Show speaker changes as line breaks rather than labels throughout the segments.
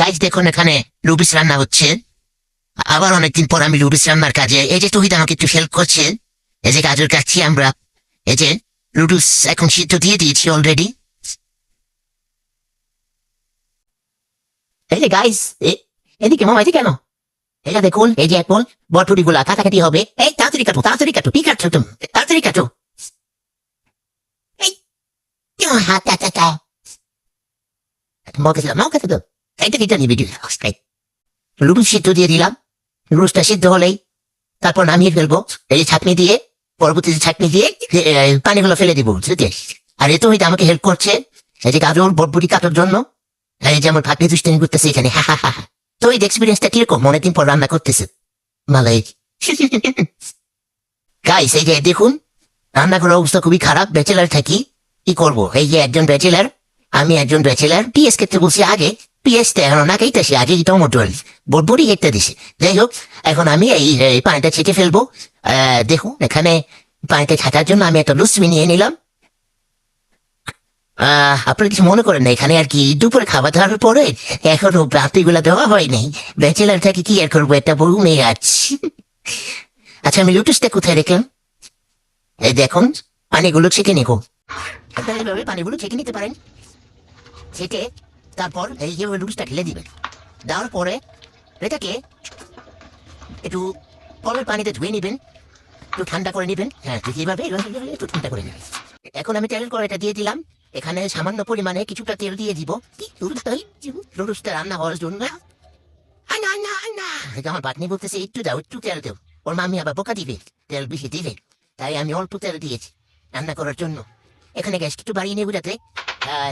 Guys দেখুন এখানে রুবিস রান্না হচ্ছে। আবার অনেকদিন পর আমি রুবিস রান্নার কাজে, এই যে তহিদ আমাকে একটু হেল্প করছে। এই যে গাজর কাটছি আমরা, এই যে নুডলস এখন সিদ্ধ দিয়ে দিয়েছি অলরেডি। এই যে গাইজ এদিকে মামা এদিকে কেন? এটা দেখুন, এই যে এখন বটফুটি গুলা কাটাকাটি হবে। এই তাড়াতাড়ি কাটো, তাড়াতাড়ি কাটো, কি কাটছো তুমি? তাড়াতাড়ি কাটো। এই হাত মৌকে তো এইটা কিটা নিবি। নুডলস সিদ্ধ দিয়ে দিলাম। নুডলসটা সিদ্ধ হলেই তারপর নামিয়ে ফেলবো এই যে ছাঁকনি দিয়ে, পরবর্তীতে ছাঁকনি দিয়ে পানিগুলো ফেলে দিব। আর এ তো হয়তো আমাকে হেল্প করছে এই যে গাজর বটবুটি কাটার জন্য। এই যে আমার ভাগ্নে দুষ্টানি করতেছে এখানে, হা হা হা। তো এই এক্সপিরিয়েন্সটা কিরকম? অনেকদিন পর রান্না করতেছে মালাই। গাইস এই যে দেখুন রান্না করার অবস্থা খুবই খারাপ। ব্যাচেলার থাকি, কি করবো? এই যে একজন ব্যাচেলার, আমি একজন ব্যাচেলার। পিএস খেতে বলছি আগে, পিএসটা এখন না খাইতেছি, আগে টমেটো বটবুটি খেতে দিছি। যাই হোক, এখন আমি এই পানিটা ছেঁকে ফেলবো। দেখুন এখানে পানিটা ছাঁটার জন্য আমি একটা লুচি নিয়ে নিলাম। আপনারা কিছু মনে করেন না, এখানে আর কি দুপুরে খাবার দাওয়ার পরে এখনো রাত্রিগুলা দেওয়া হয়নি। ব্যাচেলার থাকি, কি আর করবো, একটা বউ মেয়ে আছি। আচ্ছা আমি লুটুসটা কোথায় রেখলাম? এই দেখুন পানিগুলো ছেঁকে নিব। আপনারা এইভাবে পানিগুলো ছেঁকে নিতে পারেন। ছেঁকে তারপর এই যে লুটুসটা ঢেলে দিবেন। দেওয়ার পরে এটাকে একটু কলের পানিতে ধুয়ে নিবেন, একটু ঠান্ডা করে নিবেন। হ্যাঁ ঠিক এইভাবে একটু ঠান্ডা করে নেবেন। এখন আমি তেলের কড়াইটা দিয়ে দিলাম। এখানে সামান্য পরিমাণে কিছুটা তেল দিয়ে দিব লুডুসটা রান্না হওয়ার জন্য। আমার বাটনি বলতেছে একটু দাও, একটু তেল দেও। ওর মামি আবার বোকা দিবে, তেল বেশি দিবে। তাই আমি অল্প তেল দিয়েছি রান্না করার জন্য। এখানে গ্যাস একটু বাড়িয়ে নেবো যাতে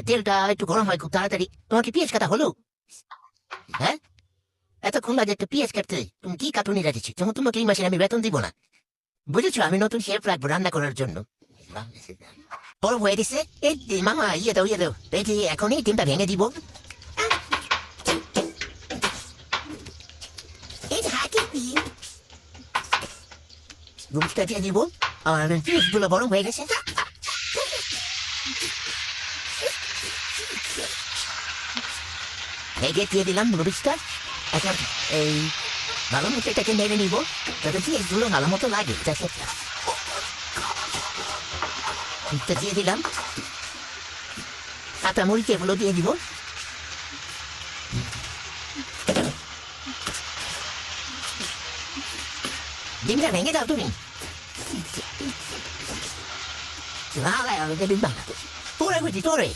তেলটা একটু গরম হয় খুব তাড়াতাড়ি। তোমার কি পেঁয়াজ কাটা হলো? হ্যাঁ এতক্ষণ লাগে একটা পেঁয়াজ কাটতে, তুমি কি কাটুনি রাখছি? যেমন তোমাকে এই মাসে আমি বেতন দিব না, বুঝেছো? আমি নতুন শেফ রাখবো রান্না করার জন্য। বড় হয়ে দিচ্ছে। এই মামা ইয়ে দাও, এই যে এখনই ডিমটা ভেঙে দিব। রুমটা দিয়ে দিব আর পিসগুলো বড় হয়ে গেছে। দিয়ে দিলাম রুবিসটা। এখন এই ভালো মতো এটাকে নেড়ে নিব যাতে পিসগুলো ভালো মতো লাগে। দিয়ে দিলাম কাঁচা মরিচ, এগুলো দিয়ে দিব। ডিমটা ভেঙে দাও তুমি। তোরে বুঝি তোরে